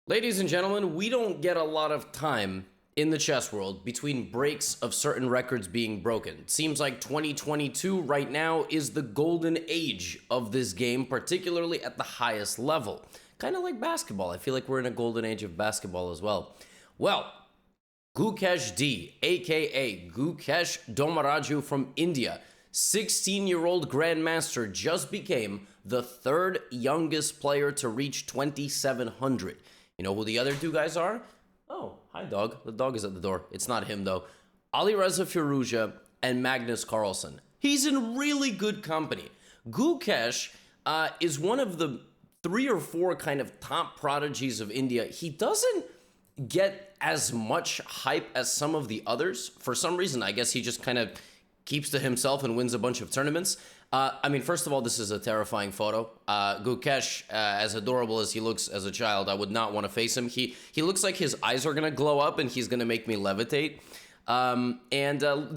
Ladies and gentlemen, we don't get a lot of time in the chess world between breaks of certain records being broken. It seems like 2022 right now is the golden age of this game, particularly at the highest level. Kind of like basketball. I feel like we're in a golden age of basketball as well. Well, Gukesh D, aka Gukesh Domaraju from India, 16-year-old grandmaster, just became the third youngest player to reach 2,700. You know who the other two guys are? Oh, hi, dog. The dog is at the door. It's not him, though. Alireza Firouzja and Magnus Carlsen. He's in really good company. Gukesh is one of the 3 or 4 kind of top prodigies of India. He doesn't get as much hype as some of the others. For some reason, I guess he just kind of keeps to himself and wins a bunch of tournaments. I mean, first of all, this is a terrifying photo. Gukesh, as adorable as he looks as a child, I would not want to face him. He looks like his eyes are going to glow up and he's going to make me levitate.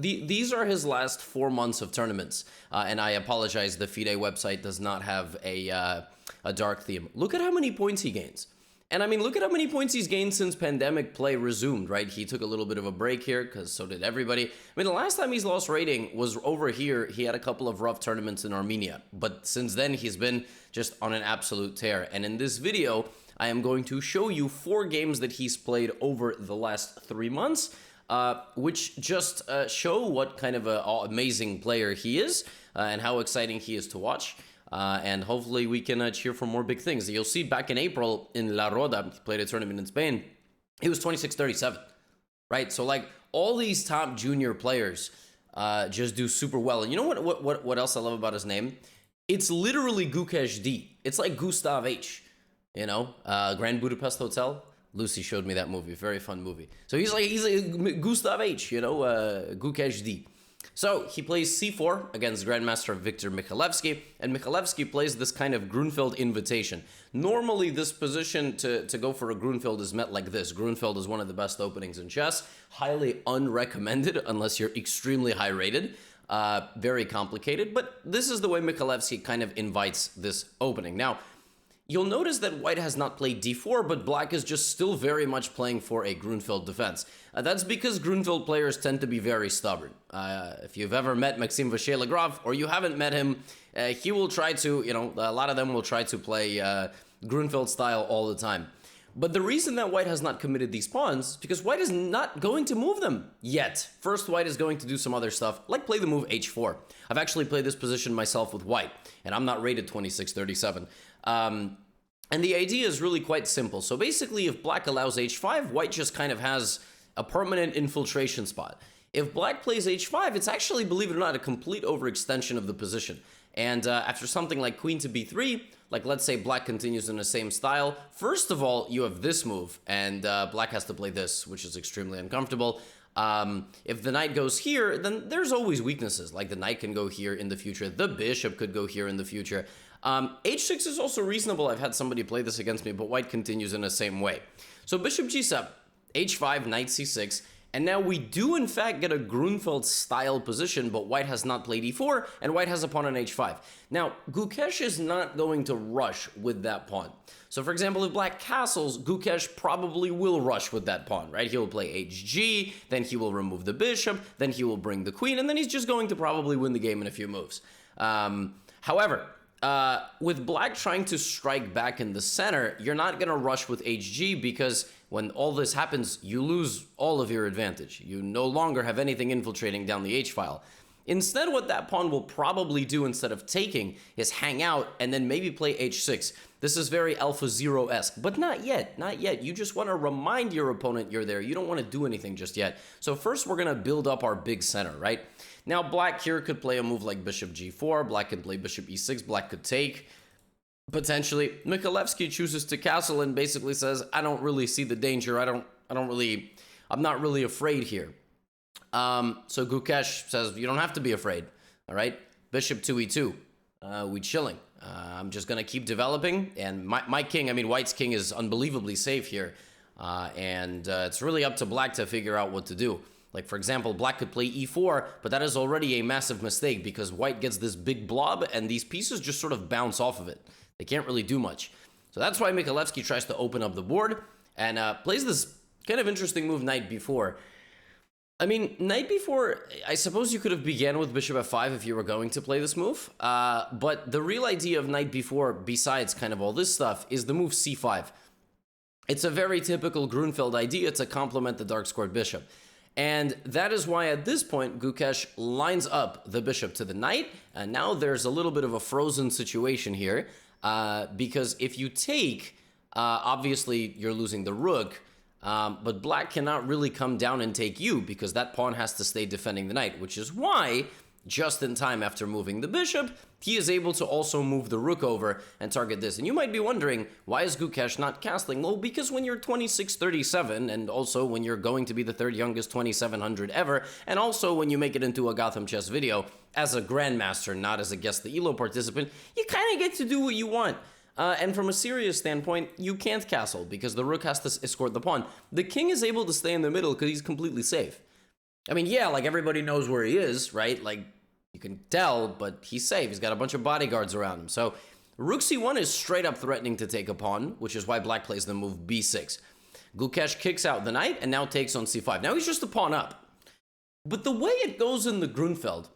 These are his last 4 months of tournaments. And I apologize, the FIDE website does not have a dark theme. Look at how many points he gains. And I mean, look at how many points he's gained since pandemic play resumed, right? He took a little bit of a break here, because so did everybody. I mean, the last time he's lost rating was over here. He had a couple of rough tournaments in Armenia. But since then, he's been just on an absolute tear. And in this video, I am going to show you 4 games that he's played over the last 3 months, which just show what kind of an amazing player he is and how exciting he is to watch. And hopefully we can cheer for more big things. You'll see back in April in La Roda, he played a tournament in Spain, he was 26-37, right? So like all these top junior players just do super well. And you know what else I love about his name? It's literally Gukesh D. It's like Gustav H, you know, Grand Budapest Hotel. Lucy showed me that movie, very fun movie. So he's like Gustav H, you know, Gukesh D. So he plays c4 against Grandmaster Viktor Mikhailevsky, and Mikhailevsky plays this kind of Grunfeld invitation. Normally, this position to go for a Grunfeld is met like this. Grunfeld is one of the best openings in chess, highly unrecommended unless you're extremely high rated, very complicated, but this is the way Mikhailevsky kind of invites this opening. Now, you'll notice that white has not played d4, but black is just still very much playing for a Grunfeld defense. That's because Grunfeld players tend to be very stubborn. If you've ever met Maxime Vachier-Lagrave, or you haven't met him, he will try to, you know, a lot of them will try to play Grunfeld style all the time. But the reason that white has not committed these pawns is because white is not going to move them yet. First, white is going to do some other stuff, like play the move h4. I've actually played this position myself with white, and I'm not rated 26-37. And the idea is really quite simple. So basically, if black allows h5, white just kind of has a permanent infiltration spot. If black plays h5, it's actually, believe it or not, a complete overextension of the position. And after something like queen to b3, like let's say black continues in the same style, first of all, you have this move, and black has to play this, which is extremely uncomfortable. If the knight goes here, then there's always weaknesses, like the knight can go here in the future, the bishop could go here in the future. H6 is also reasonable. I've had somebody play this against me, but white continues in the same way. So bishop g7, h5, knight c6, and now we do in fact get a Grunfeld style position, but white has not played e4, and white has a pawn on h5. Now, Gukesh is not going to rush with that pawn. So for example, if black castles, Gukesh probably will rush with that pawn, right? He will play hg, then he will remove the bishop, then he will bring the queen, and then he's just going to probably win the game in a few moves. However, with black trying to strike back in the center, you're not going to rush with hg because when all this happens, you lose all of your advantage. You no longer have anything infiltrating down the h-file. Instead, what that pawn will probably do instead of taking is hang out and then maybe play h6. This is very AlphaZero-esque, but not yet, not yet. You just want to remind your opponent you're there. You don't want to do anything just yet. So first, we're going to build up our big center, right? Now, black here could play a move like bishop g4. Black could play bishop e6. Black could take, potentially. Mikhailevsky chooses to castle and basically says, I don't really see the danger. I'm not really afraid here. So Gukesh says, you don't have to be afraid, all right? Bishop to e2. We chilling. I'm just going to keep developing. And my king, I mean, white's king is unbelievably safe here. It's really up to black to figure out what to do. Like, for example, black could play e4, but that is already a massive mistake because white gets this big blob and these pieces just sort of bounce off of it. They can't really do much. So that's why Mikhailevsky tries to open up the board. and plays this kind of interesting move knight b4. I mean, knight b4, I suppose you could have began with bishop f5 if you were going to play this move, but the real idea of knight b4, besides kind of all this stuff, is the move c5. It's a very typical Grunfeld idea to complement the dark-squared bishop. And that is why at this point, Gukesh lines up the bishop to the knight, and now there's a little bit of a frozen situation here, because if you take, obviously you're losing the rook, but black cannot really come down and take you because that pawn has to stay defending the knight, which is why, just in time after moving the bishop, he is able to also move the rook over and target this. And you might be wondering, why is Gukesh not castling? Well, because when you're 2637, and also when you're going to be the third youngest 2700 ever, and also when you make it into a GothamChess video, as a grandmaster, not as a guest the ELO participant, you kind of get to do what you want. And from a serious standpoint, you can't castle because the rook has to escort the pawn. The king is able to stay in the middle because he's completely safe. I mean, yeah, like everybody knows where he is, right? Like you can tell, but he's safe. He's got a bunch of bodyguards around him. So rook c1 is straight up threatening to take a pawn, which is why black plays the move b6. Gukesh kicks out the knight and now takes on c5. Now he's just a pawn up. But the way it goes in the Grunfeld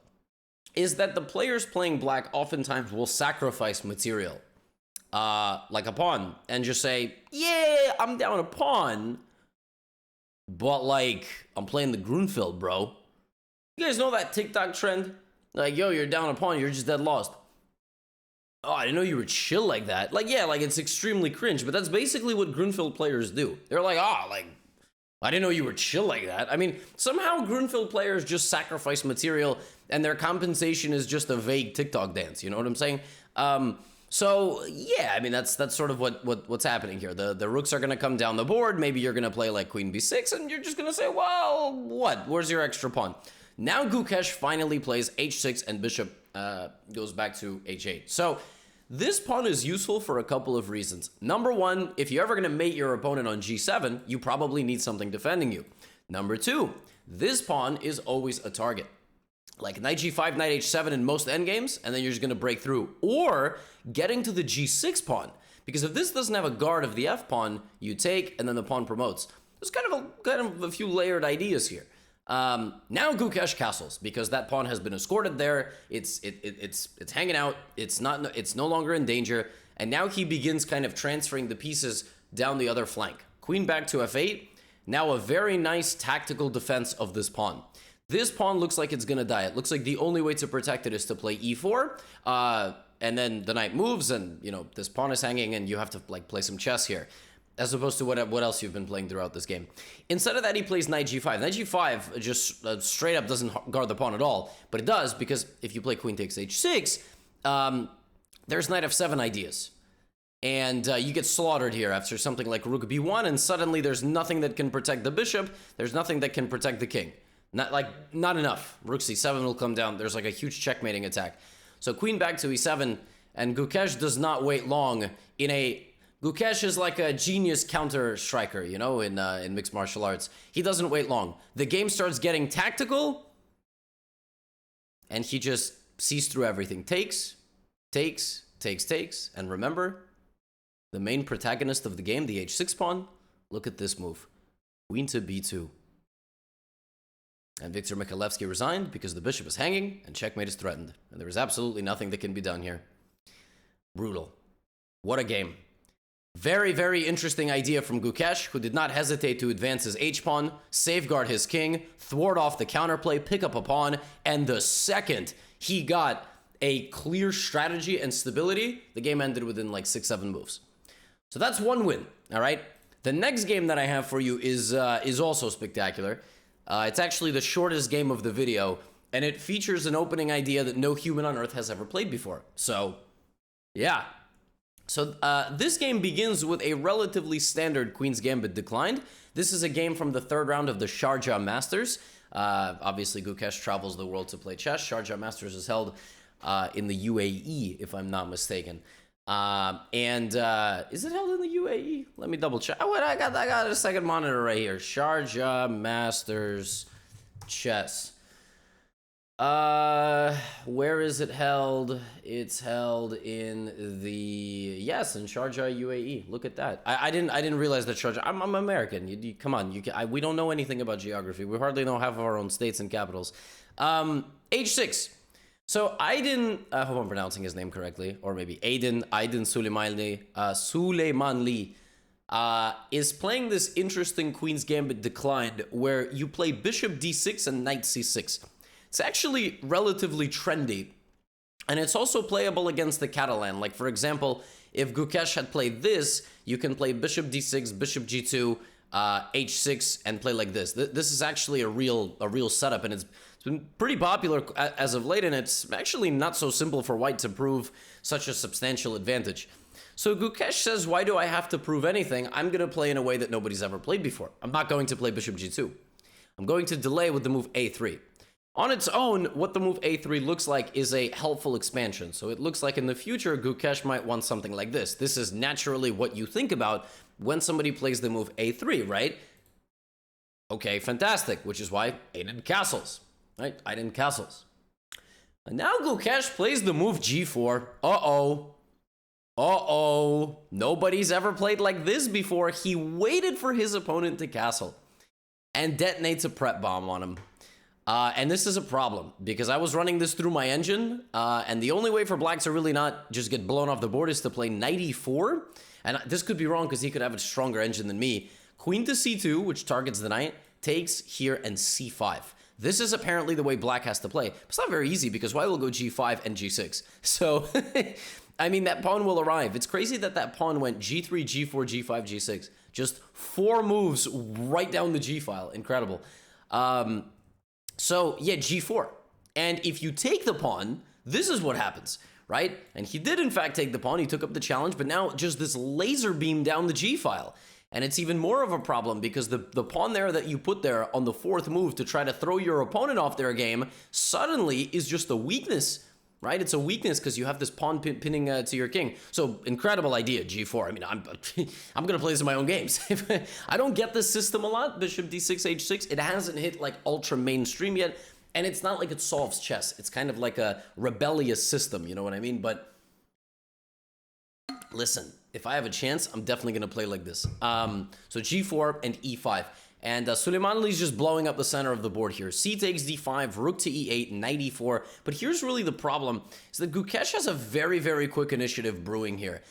is that the players playing black oftentimes will sacrifice material. Like a pawn, and just say, yeah, I'm down a pawn, but like, I'm playing the Grunfeld, bro. You guys know that TikTok trend? Like, yo, you're down a pawn, you're just dead lost. Oh, I didn't know you were chill like that. Like, yeah, like, it's extremely cringe, but that's basically what Grunfeld players do. They're like, like, I didn't know you were chill like that. I mean, somehow Grunfeld players just sacrifice material, and their compensation is just a vague TikTok dance, you know what I'm saying? So, yeah, I mean, that's sort of what's happening here. The rooks are going to come down the board. Maybe you're going to play like queen b6, and you're just going to say, well, what? Where's your extra pawn? Now Gukesh finally plays h6, and bishop goes back to h8. So this pawn is useful for a couple of reasons. Number one, if you're ever going to mate your opponent on g7, you probably need something defending you. Number two, this pawn is always a target. Like knight g5, knight h7 in most endgames, and then you're just going to break through. Or getting to the g6 pawn. Because if this doesn't have a guard of the f pawn, you take, and then the pawn promotes. There's kind of a few layered ideas here. Now Gukesh castles, because that pawn has been escorted there. It's hanging out. It's no longer in danger. And now he begins kind of transferring the pieces down the other flank. Queen back to f8. Now a very nice tactical defense of this pawn. This pawn looks like it's going to die. It looks like the only way to protect it is to play e4, and then the knight moves, and, you know, this pawn is hanging, and you have to, like, play some chess here, as opposed to what else you've been playing throughout this game. Instead of that, he plays knight g5. Knight g5 just straight up doesn't guard the pawn at all, but it does, because if you play queen takes h6, there's knight f7 ideas. And you get slaughtered here after something like rook b1, and suddenly there's nothing that can protect the bishop, there's nothing that can protect the king. Not enough. Rook c7 will come down. There's like a huge checkmating attack. So queen back to e7, and Gukesh does not wait long Gukesh is like a genius counter striker, you know, in mixed martial arts. He doesn't wait long. The game starts getting tactical, and he just sees through everything. Takes, and remember, the main protagonist of the game, the h6 pawn, look at this move. Queen to b2. And Viktor Mikhailevsky resigned because the bishop is hanging and checkmate is threatened. And there is absolutely nothing that can be done here. Brutal. What a game. Very, very interesting idea from Gukesh, who did not hesitate to advance his h-pawn, safeguard his king, thwart off the counterplay, pick up a pawn, and the second he got a clear strategy and stability, the game ended within like 6-7 moves. So that's one win, all right? The next game that I have for you is also spectacular. It's actually the shortest game of the video, and it features an opening idea that no human on Earth has ever played before. So, yeah. So, this game begins with a relatively standard Queen's Gambit declined. This is a game from the third round of the Sharjah Masters. Obviously, Gukesh travels the world to play chess. Sharjah Masters is held in the UAE, if I'm not mistaken. Is it held in the UAE? Let me double check. Oh, wait, I got a second monitor right here. Sharjah Masters Chess. Where is it held? It's held in yes, in Sharjah, UAE. Look at that. I didn't realize that Sharjah. I'm American. Come on, we don't know anything about geography. We hardly know half of our own states and capitals. H6. So Aydin, I hope I'm pronouncing his name correctly, or maybe Aydin Suleimanli, is playing this interesting Queen's Gambit declined, where you play Bishop D6 and Knight C6. It's actually relatively trendy, and it's also playable against the Catalan. Like, for example, if Gukesh had played this, you can play Bishop D6, Bishop G2, H6, and play like this. This is actually a real setup, and it's been pretty popular as of late, and it's actually not so simple for White to prove such a substantial advantage. So Gukesh says, why do I have to prove anything? I'm going to play in a way that nobody's ever played before. I'm not going to play Bishop G2. I'm going to delay with the move A3. On its own, what the move A3 looks like is a helpful expansion. So it looks like in the future, Gukesh might want something like this. This is naturally what you think about when somebody plays the move A3, right? Okay, fantastic, which is why Aydin castles, right? Aydin castles. And now Gukesh plays the move G4. Nobody's ever played like this before. He waited for his opponent to castle and detonates a prep bomb on him. And this is a problem, because I was running this through my engine, and the only way for Black to really not just get blown off the board is to play Knight E4. And this could be wrong, because he could have a stronger engine than me. Queen to C2, which targets the knight, takes here, and C5. This is apparently the way Black has to play. But it's not very easy, because White will go G5 and G6. So, I mean, that pawn will arrive. It's crazy that that pawn went G3, G4, G5, G6. Just 4 moves right down the G file. Incredible. So, yeah, G4. And if you take the pawn, this is what happens, right? And he did, in fact, take the pawn. He took up the challenge, but now just this laser beam down the G file. And it's even more of a problem, because the pawn there that you put there on the 4th move to try to throw your opponent off their game suddenly is just a weakness, right? It's a weakness because you have this pawn pinning to your king. So, incredible idea, G4. I mean, I'm going to play this in my own games. I don't get this system a lot, Bishop D6, H6. It hasn't hit, like, ultra mainstream yet, and it's not like it solves chess. It's kind of like a rebellious system, you know what I mean? But listen, if I have a chance, I'm definitely going to play like this. So G4 and E5. And Suleimanli's just blowing up the center of the board here. C takes D5, Rook to E8, Knight E4. But here's really the problem, is that Gukesh has a very, very quick initiative brewing here.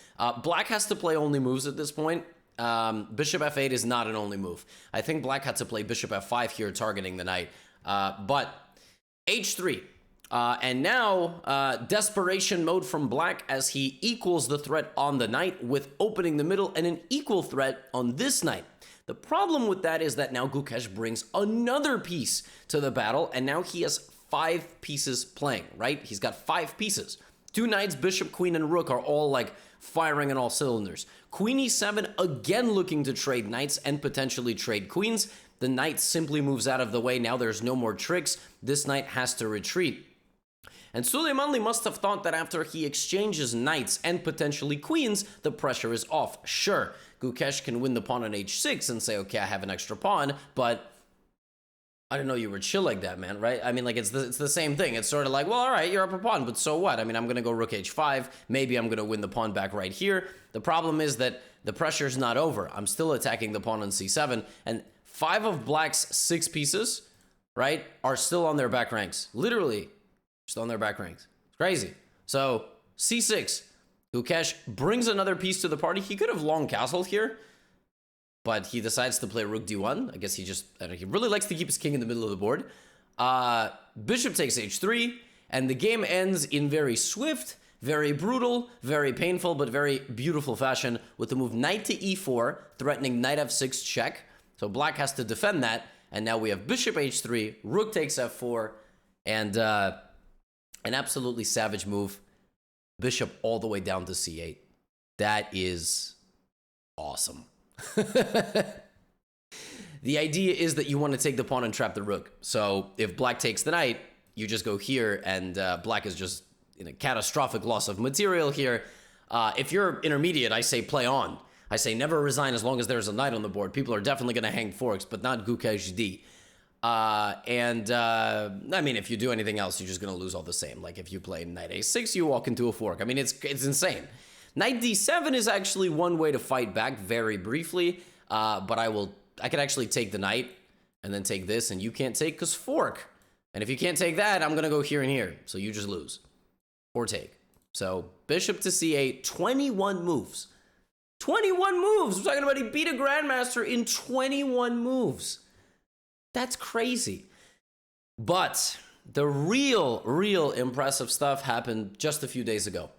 Black has to play only moves at this point. Bishop F8 is not an only move. I think Black had to play Bishop F5 here, targeting the knight. But H3. And now, desperation mode from Black as he equals the threat on the knight with opening the middle and an equal threat on this knight. The problem with that is that now Gukesh brings another piece to the battle, and now he has 5 pieces playing, right? He's got 5 pieces. 2 knights, bishop, queen, and rook are all, like, firing on all cylinders. Queen e7, again looking to trade knights and potentially trade queens. The knight simply moves out of the way. Now there's no more tricks. This knight has to retreat. And Suleimanli must have thought that after he exchanges knights and potentially queens, the pressure is off. Sure, Gukesh can win the pawn on h6 and say, okay, I have an extra pawn, but I didn't know you were chill like that, man, right? I mean, like, it's the same thing. It's sort of like, well, all right, you're up a pawn, but so what? I mean, I'm going to go rook h5. Maybe I'm going to win the pawn back right here. The problem is that the pressure's not over. I'm still attacking the pawn on c7, and 5 of Black's 6 pieces, right, are still on their back ranks. Literally, still on their back ranks. It's crazy. So, c6. Gukesh brings another piece to the party. He could have long castled here, but he decides to play rook d1. I guess he really likes to keep his king in the middle of the board. Bishop takes h3, and the game ends in very swift, very brutal, very painful, but very beautiful fashion with the move knight to e4, threatening knight f6 check. So Black has to defend that, and now we have bishop h3, rook takes f4, and an absolutely savage move. Bishop all the way down to c8. That is awesome. The idea is that you want to take the pawn and trap the rook. So if Black takes the knight, you just go here, and Black is just in a catastrophic loss of material here. If you're intermediate, I say play on. I say never resign as long as there's a knight on the board. People are definitely going to hang forks, but not Gukesh D. I mean, if you do anything else, you're just going to lose all the same. Like if you play knight a6, you walk into a fork. I mean, it's insane. Knight d7 is actually one way to fight back very briefly, but I could actually take the knight and then take this, and you can't take because fork. And if you can't take that, I'm going to go here and here. So you just lose or take. So bishop to c8, 21 moves. 21 moves. We're talking about he beat a grandmaster in 21 moves. That's crazy. But the real impressive stuff happened just a few days ago.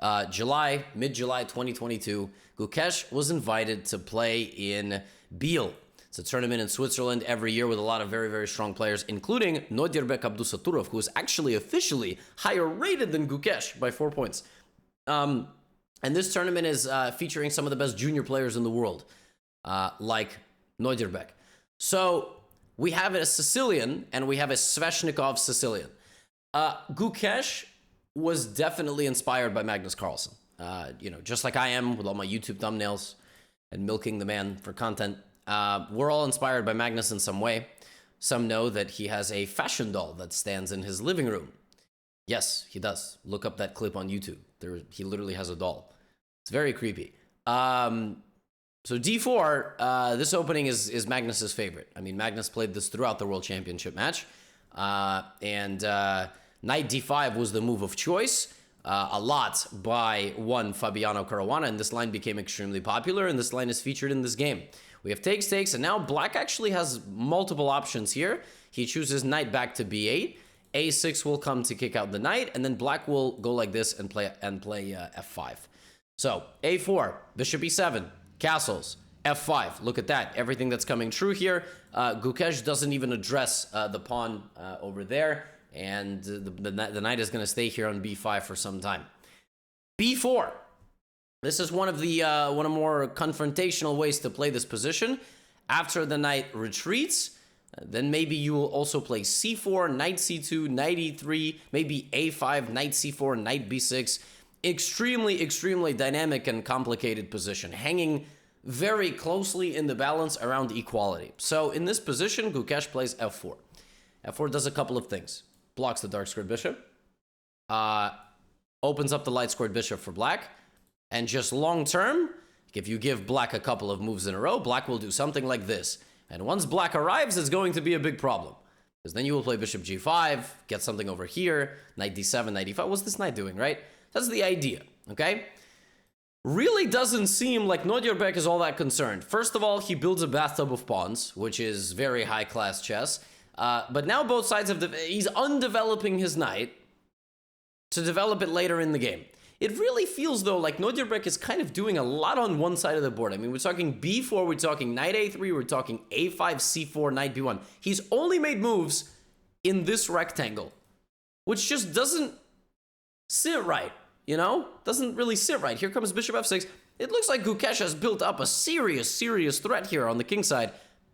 Mid-July 2022, Gukesh was invited to play in Biel. It's a tournament in Switzerland every year with a lot of very, very strong players, including Nodirbek Abdusaturov, who is actually officially higher rated than Gukesh by 4 points. And this tournament is featuring some of the best junior players in the world, like Nodirbek. So we have a Sicilian, and we have a Sveshnikov Sicilian. Gukesh was definitely inspired by Magnus Carlsen. Just like I am with all my YouTube thumbnails and milking the man for content. We're all inspired by Magnus in some way. Some know that he has a fashion doll that stands in his living room. Yes, he does. Look up that clip on YouTube. He literally has a doll. It's very creepy. So d4, this opening is Magnus's favorite. I mean, Magnus played this throughout the World Championship match. And knight d5 was the move of choice. A lot by one Fabiano Caruana, and this line became extremely popular, and this line is featured in this game. We have takes, takes, and now black actually has multiple options here. He chooses knight back to b8. a6 will come to kick out the knight, and then black will go like this and play f5. So a4, bishop e7, castles, f5. Look at that, everything that's coming true here. Gukesh doesn't even address the pawn over there, and the knight is going to stay here on b5 for some time. b4. This is one of more confrontational ways to play this position. After the knight retreats, then maybe you will also play c4, knight c2, knight e3, maybe a5, knight c4, knight b6. Extremely dynamic and complicated position, hanging very closely in the balance around equality. So in this position, Gukesh plays f4. f4 does a couple of things. Blocks the dark-squared bishop, opens up the light-squared bishop for black, and just long-term, if you give black a couple of moves in a row, black will do something like this. And once black arrives, it's going to be a big problem. Because then you will play bishop g5, get something over here, knight d7, knight e5. What's this knight doing, right? That's the idea, okay? Really doesn't seem like Nodirbek is all that concerned. First of all, he builds a bathtub of pawns, which is very high-class chess. But now both sides he's undeveloping his knight to develop it later in the game. It really feels, though, like Nodirbek is kind of doing a lot on one side of the board. I mean, we're talking b4, we're talking knight a3, we're talking a5, c4, knight b1. He's only made moves in this rectangle, which just doesn't sit right, you know? Doesn't really sit right. Here comes bishop f6. It looks like Gukesh has built up a serious threat here on the king side.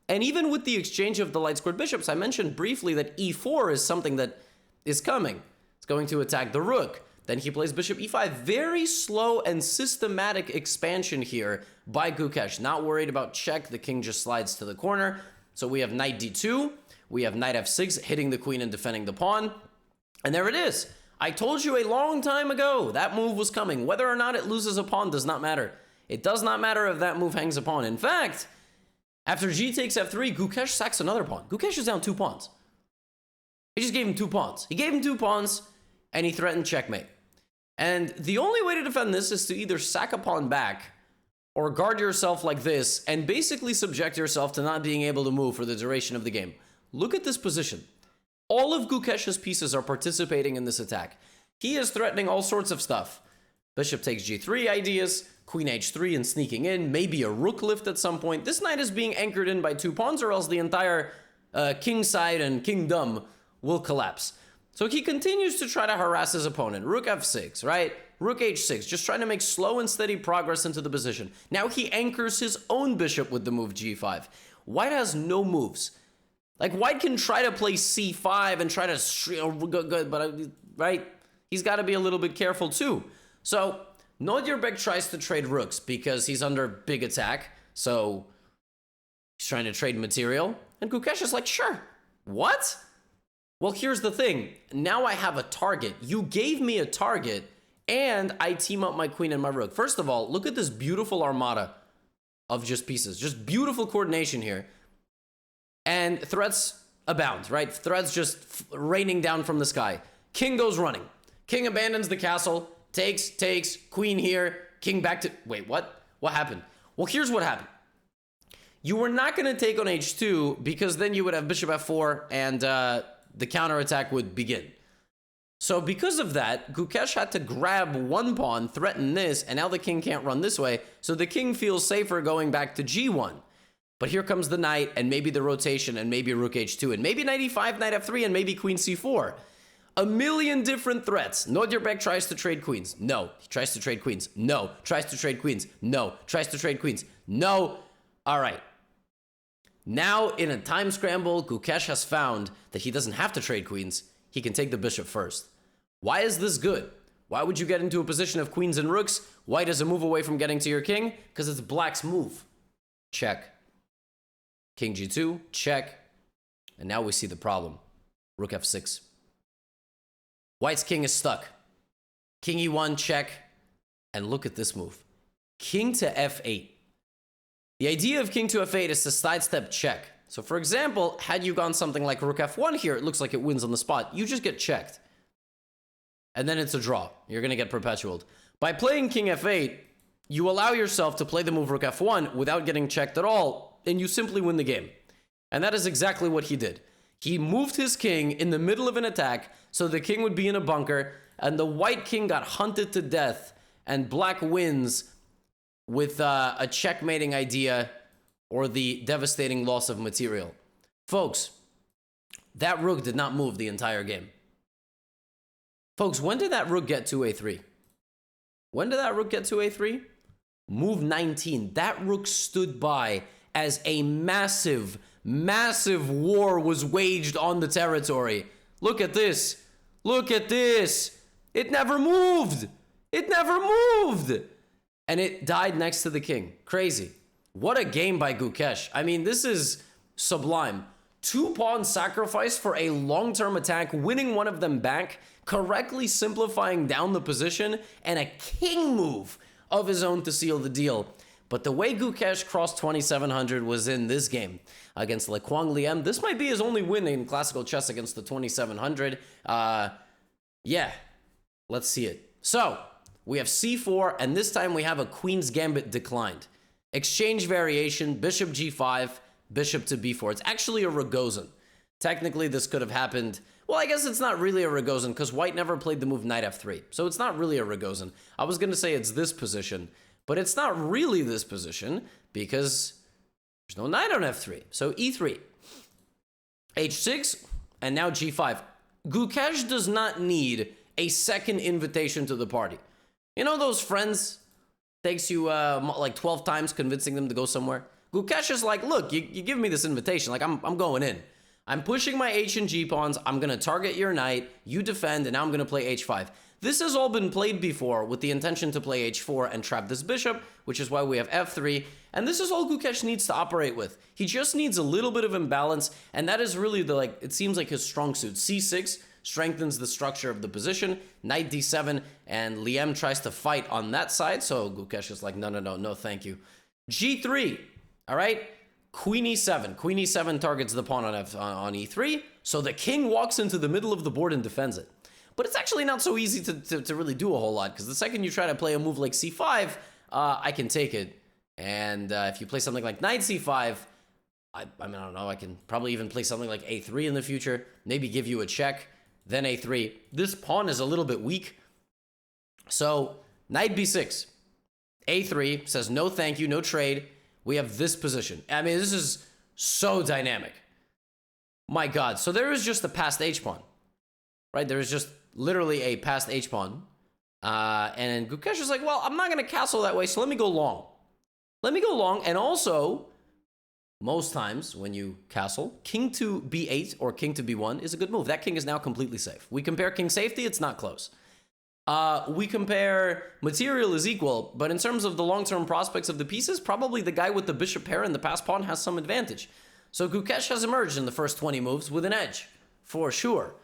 And even with the exchange of the light-squared bishops, I mentioned briefly that e4 is something that is coming. It's going to attack the rook. Then he plays bishop e5. Very slow and systematic expansion here by Gukesh. Not worried about check. The king just slides to the corner. So we have knight d2. We have knight f6 hitting the queen and defending the pawn. And there it is. I told you a long time ago that move was coming. Whether or not it loses a pawn does not matter. It does not matter if that move hangs a pawn. In fact, after g takes f3, Gukesh sacks another pawn. Gukesh is down 2 pawns. He just gave him 2 pawns. He gave him 2 pawns, and he threatened checkmate. And the only way to defend this is to either sack a pawn back or guard yourself like this and basically subject yourself to not being able to move for the duration of the game. Look at this position. All of Gukesh's pieces are participating in this attack. He is threatening all sorts of stuff. Bishop takes g3 ideas, queen h3 and sneaking in, maybe a rook lift at some point. This knight is being anchored in by 2 pawns, or else the entire king side and kingdom will collapse. So he continues to try to harass his opponent. Rook f6, right? Rook h6, just trying to make slow and steady progress into the position. Now he anchors his own bishop with the move g5. White has no moves. Like, White can try to play c5 and try to, but, right? He's got to be a little bit careful too. So Nodirbek tries to trade rooks because he's under big attack. So he's trying to trade material. And Gukesh is like, sure, What? Well, here's the thing. Now I have a target. You gave me a target, and I team up my queen and my rook. First of all, look at this beautiful armada of just pieces. Just beautiful coordination here. And threats abound, right? Threats just raining down from the sky. King goes running. King abandons the castle, takes, queen here, king back to... Wait, what? What happened? Well, here's what happened. You were not going to take on h2 because then you would have bishop f4 and the counterattack would begin. So because of that, Gukesh had to grab one pawn, threaten this, and now the king can't run this way, so the king feels safer going back to g1. But here comes the knight, and maybe the rotation, and maybe rook h2, and maybe knight e5, knight f3, and maybe queen c4. A million different threats. Nodirbek tries to trade queens. No. He tries to trade queens. No. Tries to trade queens. No. Tries to trade queens. No. All right. Now, in a time scramble, Gukesh has found that he doesn't have to trade queens. He can take the bishop first. Why is this good? Why would you get into a position of queens and rooks? White is a move away from getting to your king? Because it's black's move. Check. King g2, check. And now we see the problem. Rook f6. White's king is stuck. King e1, check. And look at this move. King to f8. The idea of king to f8 is to sidestep check. So for example, had you gone something like rook f1 here, it looks like it wins on the spot. You just get checked. And then it's a draw. You're going to get perpetualed. By playing king f8, you allow yourself to play the move rook f1 without getting checked at all, and you simply win the game. And that is exactly what he did. He moved his king in the middle of an attack, so the king would be in a bunker, and the white king got hunted to death, and black wins with a checkmating idea or the devastating loss of material. Folks, that rook did not move the entire game. Folks, when did that rook get to a3? When did that rook get to a3? Move 19. That rook stood by as a massive, massive war was waged on the territory. Look at this. Look at this. It never moved. It never moved. And it died next to the king. Crazy. What a game by Gukesh. I mean, this is sublime. 2 pawns sacrificed for a long-term attack, winning one of them back, correctly simplifying down the position, and a king move of his own to seal the deal. But the way Gukesh crossed 2700 was in this game against Le Quang Liem. This might be his only win in classical chess against the 2700. Yeah, let's see it. So, we have c4, and this time we have a queen's gambit declined. Exchange variation, bishop g5, bishop to b4. It's actually a Rogozin. Technically, this could have happened... Well, I guess it's not really a Rogozin because white never played the move knight f3. So it's not really a Rogozin. I was going to say it's this position, but it's not really this position because there's no knight on f3. So e3, h6, and now g5. Gukesh does not need a second invitation to the party. You know those friends takes you like 12 times convincing them to go somewhere? Gukesh is like, look, you give me this invitation, like I'm going in. I'm pushing my h and g pawns, I'm going to target your knight, you defend, and now I'm going to play h5. This has all been played before with the intention to play h4 and trap this bishop, which is why we have f3, and this is all Gukesh needs to operate with. He just needs a little bit of imbalance, and that is really the, like, it seems like his strong suit. c6 strengthens the structure of the position, knight d7, and Liem tries to fight on that side, so Gukesh is like, no, thank you. g3, all right? Queen e7. Queen e7 targets the pawn on e3, so the king walks into the middle of the board and defends it. But it's actually not so easy to really do a whole lot, because the second you try to play a move like c5, I can take it. And if you play something like knight c5, I mean, I don't know, I can probably even play something like a3 in the future, maybe give you a check, then a3. This pawn is a little bit weak. So knight b6. a3 says no thank you, no trade. We have this position. I mean, this is so dynamic. My God. So there is just a passed h-pawn, right? There is just literally a passed h-pawn. And Gukesh is like, well, I'm not going to castle that way, so let me go long. Let me go long. And also, most times when you castle, king to b8 or king to b1 is a good move. That king is now completely safe. We compare king safety, it's not close. We compare material is equal, but in terms of the long-term prospects of the pieces, probably the guy with the bishop pair and the passed pawn has some advantage. So Gukesh has emerged in the first 20 moves with an edge, for sure.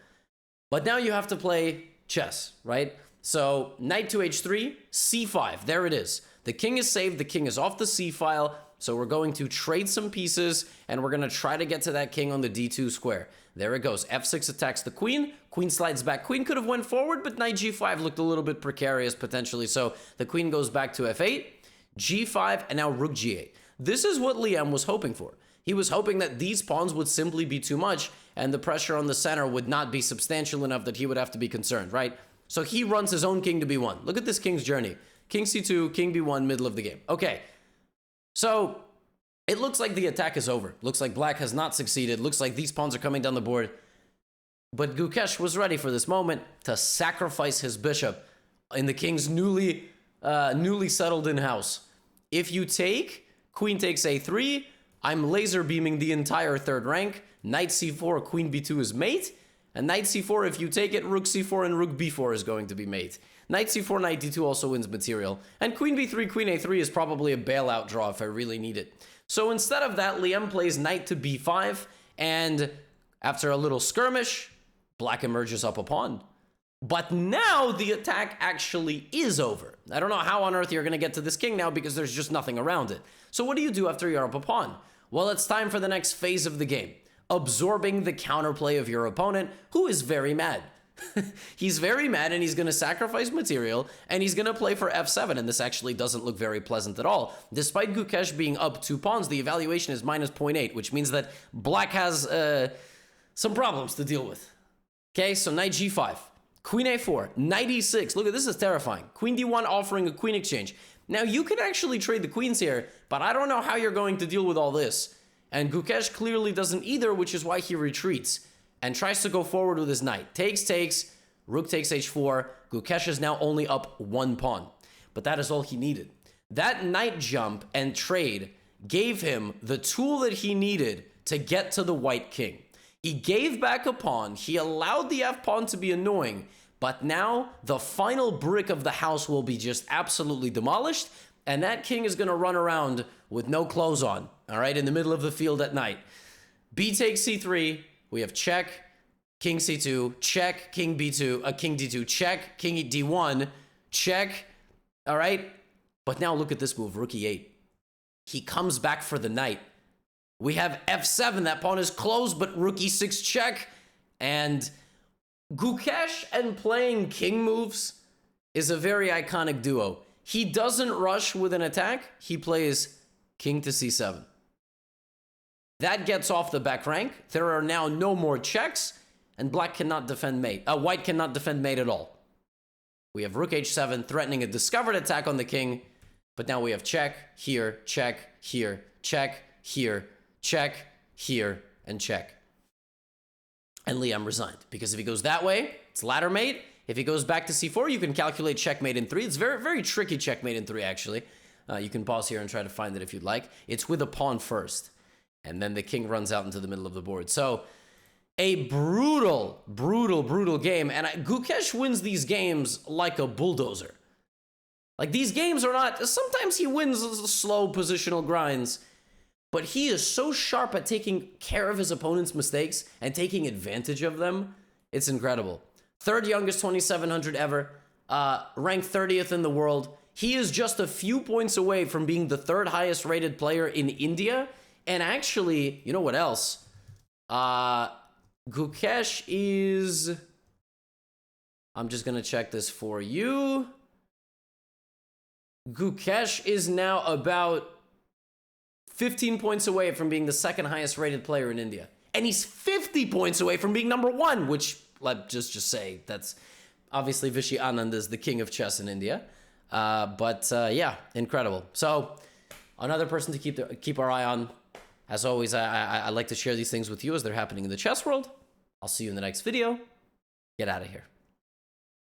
But now you have to play chess, right? So knight to h3, c5, there it is. The king is saved, the king is off the c-file, so we're going to trade some pieces, and we're going to try to get to that king on the d2 square. There it goes. f6 attacks the queen. Queen slides back. Queen could have went forward, but knight g5 looked a little bit precarious potentially. So the queen goes back to f8, g5, and now rook g8. This is what Liam was hoping for. He was hoping that these pawns would simply be too much, and the pressure on the center would not be substantial enough that he would have to be concerned, right? So he runs his own king to b1. Look at this king's journey. King c2, king b1, middle of the game. Okay, so it looks like the attack is over. Looks like black has not succeeded. Looks like these pawns are coming down the board. But Gukesh was ready for this moment to sacrifice his bishop in the king's newly settled in house. If you take, queen takes a3, I'm laser beaming the entire third rank. Knight c4, queen b2 is mate. And knight c4, if you take it, rook c4 and rook b4 is going to be mate. Knight c4, knight d2 also wins material. And queen b3, queen a3 is probably a bailout draw if I really need it. So instead of that, Liam plays knight to b5, and after a little skirmish, black emerges up a pawn. But now the attack actually is over. I don't know how on earth you're going to get to this king now because there's just nothing around it. So what do you do after you're up a pawn? Well, it's time for the next phase of the game. Absorbing the counterplay of your opponent, who is very mad. He's very mad, and he's going to sacrifice material, and he's going to play for f7, and this actually doesn't look very pleasant at all. Despite Gukesh being up 2 pawns, the evaluation is minus 0.8, which means that black has some problems to deal with. Okay, so knight g5, queen a4, knight e6. Look at this, is terrifying. Queen d1 offering a queen exchange. Now, you can actually trade the queens here, but I don't know how you're going to deal with all this. And Gukesh clearly doesn't either, which is why he retreats and tries to go forward with his knight. Takes, rook takes h4. Gukesh is now only up 1 pawn. But that is all he needed. That knight jump and trade gave him the tool that he needed to get to the white king. He gave back a pawn. He allowed the f-pawn to be annoying. But now the final brick of the house will be just absolutely demolished. And that king is going to run around with no clothes on, all right, in the middle of the field at night. B takes c3. We have check, king c2, check, king b2, king d2, check, king d1, check, all right? But now look at this move, rook e8. He comes back for the knight. We have f7, that pawn is closed, but rook e6 check. And Gukesh and playing king moves is a very iconic duo. He doesn't rush with an attack. He plays king to c7. That gets off the back rank. There are now no more checks, and black cannot defend mate. White cannot defend mate at all. We have rook h7 threatening a discovered attack on the king, but now we have check, here, check, here, check, here, check, here, and check. And Liam resigned, because if he goes that way, it's ladder mate. If he goes back to c4, you can calculate checkmate in 3. It's very, very tricky checkmate in 3, actually. You can pause here and try to find it if you'd like. It's with a pawn first, and then the king runs out into the middle of the board. So a brutal, brutal, brutal game. And Gukesh wins these games like a bulldozer. Like, these games are not... Sometimes he wins slow positional grinds, but he is so sharp at taking care of his opponent's mistakes and taking advantage of them. It's incredible. Third youngest 2700 ever, ranked 30th in the world. He is just a few points away from being the 3rd highest rated player in India. And actually, you know what else? Gukesh is... I'm just going to check this for you. Gukesh is now about 15 points away from being the 2nd highest rated player in India. And he's 50 points away from being number 1, which, let's just say, that's obviously Vishy Anand is the king of chess in India. Yeah, incredible. So another person to keep our eye on. As always, I like to share these things with you as they're happening in the chess world. I'll see you in the next video. Get out of here.